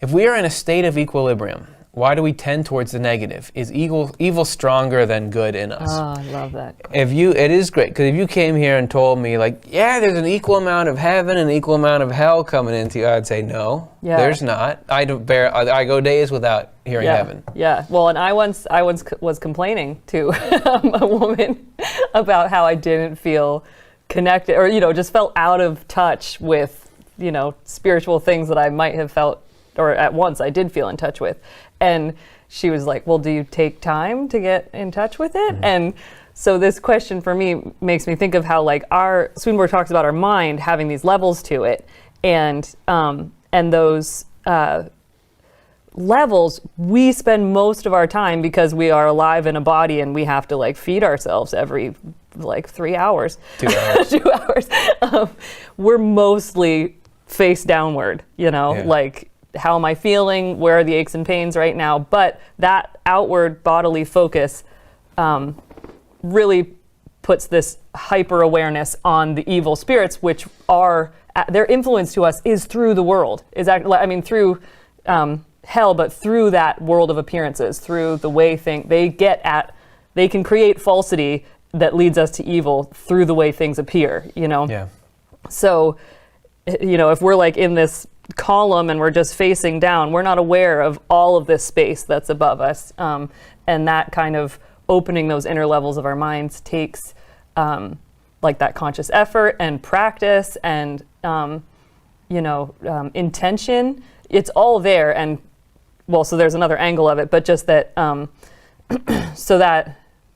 if we are in a state of equilibrium, why do we tend towards the negative? Is evil stronger than good in us? Oh, I love that. It is great, because if you came here and told me, like, yeah, there's an equal amount of heaven and an equal amount of hell coming into you, I'd say, no, there's not. I go days without hearing heaven. Yeah. Well, and I once was complaining to a woman about how I didn't feel connected, or, just felt out of touch with, spiritual things that I might have felt, or at once I did feel in touch with. And she was like, well, do you take time to get in touch with it? Mm-hmm. And so this question for me makes me think of how, like, Swedenborg talks about our mind having these levels to it. And those levels, we spend most of our time, because we are alive in a body and we have to, like, feed ourselves every, like, 3 hours. 2 hours. 2 hours. We're mostly face downward, like, how am I feeling? Where are the aches and pains right now? But that outward bodily focus really puts this hyper awareness on the evil spirits, which are, their influence to us is through the world. Through hell, but through that world of appearances, through the way they can create falsity that leads us to evil through the way things appear, Yeah. So, if we're, like, in this column and we're just facing down, we're not aware of all of this space that's above us, and that kind of opening those inner levels of our minds takes like that conscious effort and practice and intention. It's all there, and so there's another angle of it, but just that so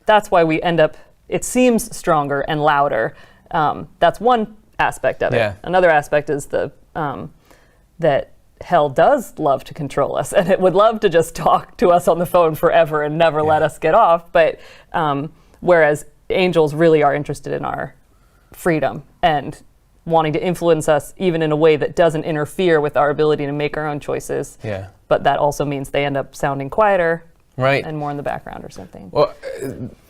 that's why we end up, it seems stronger and louder. That's one aspect of it. Yeah. Another aspect is that hell does love to control us, and it would love to just talk to us on the phone forever and never let us get off. But whereas angels really are interested in our freedom and wanting to influence us even in a way that doesn't interfere with our ability to make our own choices. Yeah. But that also means they end up sounding quieter, right, and more in the background or something. Well,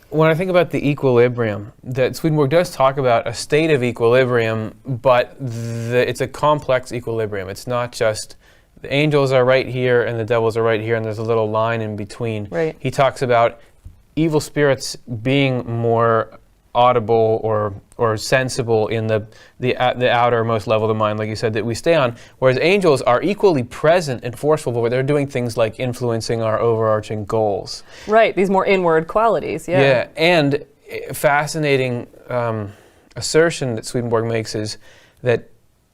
when I think about the equilibrium, that Swedenborg does talk about a state of equilibrium, but it's a complex equilibrium. It's not just the angels are right here and the devils are right here and there's a little line in between. Right. He talks about evil spirits being more audible or sensible in the outermost level of the mind, like you said, that we stay on, whereas angels are equally present and forceful, but they're doing things like influencing our overarching goals. Right, these more inward qualities, yeah. Yeah, and fascinating assertion that Swedenborg makes is that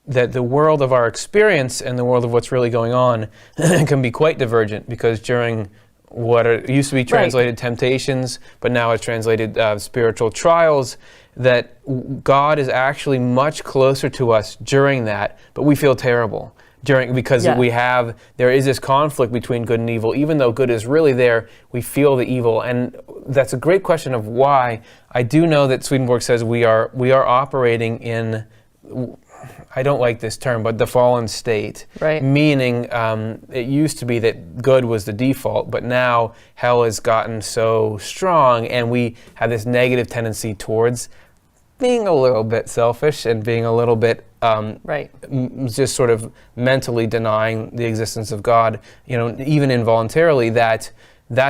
the world of our experience and the world of what's really going on can be quite divergent, because during what used to be translated temptations, but now it's translated spiritual trials, that God is actually much closer to us during that, but we feel terrible because there is this conflict between good and evil. Even though good is really there, we feel the evil, and that's a great question of why. I do know that Swedenborg says we are operating in, I don't like this term, but the fallen state. Right. Meaning it used to be that good was the default, but now hell has gotten so strong and we have this negative tendency towards being a little bit selfish and being a little bit just sort of mentally denying the existence of God, even involuntarily. That's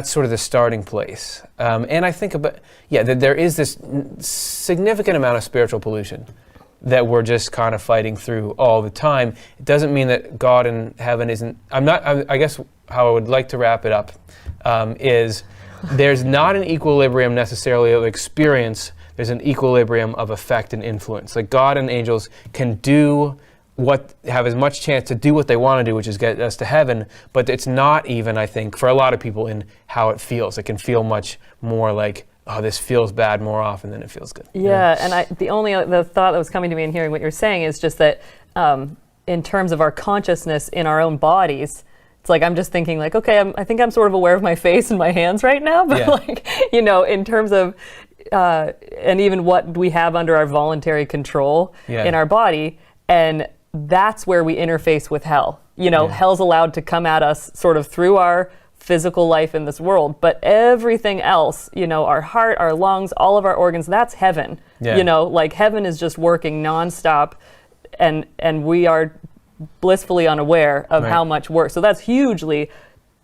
sort of the starting place. And I think that there is this significant amount of spiritual pollution that we're just kind of fighting through all the time. It doesn't mean that God in heaven isn't. I guess how I would like to wrap it up is there's not an equilibrium necessarily of experience. There's an equilibrium of effect and influence. Like God and angels can have as much chance to do what they want to do, which is get us to heaven, but it's not even, I think, for a lot of people in how it feels. It can feel much more like, oh, this feels bad more often than it feels good. Yeah, and the thought that was coming to me in hearing what you're saying is just that in terms of our consciousness in our own bodies, it's like I'm just thinking like, okay, I think I'm sort of aware of my face and my hands right now, but in terms of, and even what we have under our voluntary control in our body, and that's where we interface with hell. Hell's allowed to come at us sort of through our physical life in this world, but everything else, our heart, our lungs, all of our organs, that's heaven. Like heaven is just working nonstop, and we are blissfully unaware of Right. how much worse. So that's hugely,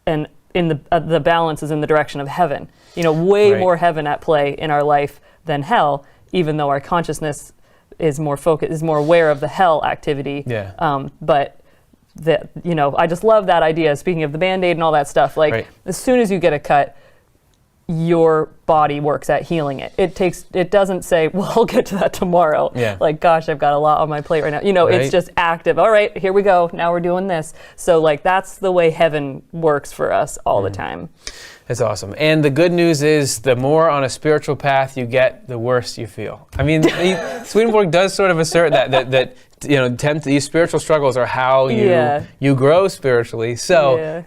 and in the balance is in the direction of heaven. You know, way Right. more heaven at play in our life than hell, even though our consciousness is more focused, is more aware of the hell activity. Yeah. But that, you know, I just love that idea. Speaking of the Band-Aid and all that stuff, like Right. as soon as you get a cut, your body works at healing it. It doesn't say, well, I'll get to that tomorrow. Yeah. Like, gosh, I've got a lot on my plate right now. You know, Right. it's just active. All right, here we go. Now we're doing this. So like, that's the way heaven works for us all the time. That's awesome. And the good news is the more on a spiritual path you get, the worse you feel. I mean, Swedenborg does sort of assert that you know, these spiritual struggles are how you grow spiritually. So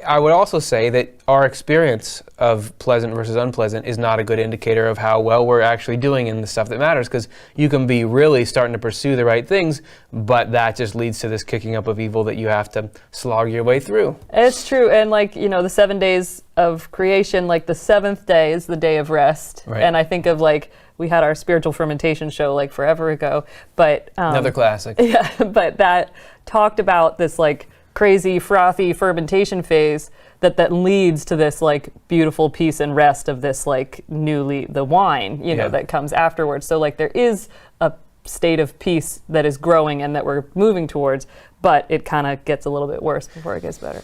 I would also say that our experience of pleasant versus unpleasant is not a good indicator of how well we're actually doing in the stuff that matters, because you can be really starting to pursue the right things, but that just leads to this kicking up of evil that you have to slog your way through. It's true. And like, you know, the 7 days of creation, like the seventh day is the day of rest. Right. And I think of like, we had our spiritual fermentation show like forever ago, but Another classic. yeah, but that talked about this like crazy frothy fermentation phase that leads to this like beautiful peace and rest of this like the wine, you know, that comes afterwards. So like there is a state of peace that is growing and that we're moving towards, but it kind of gets a little bit worse before it gets better.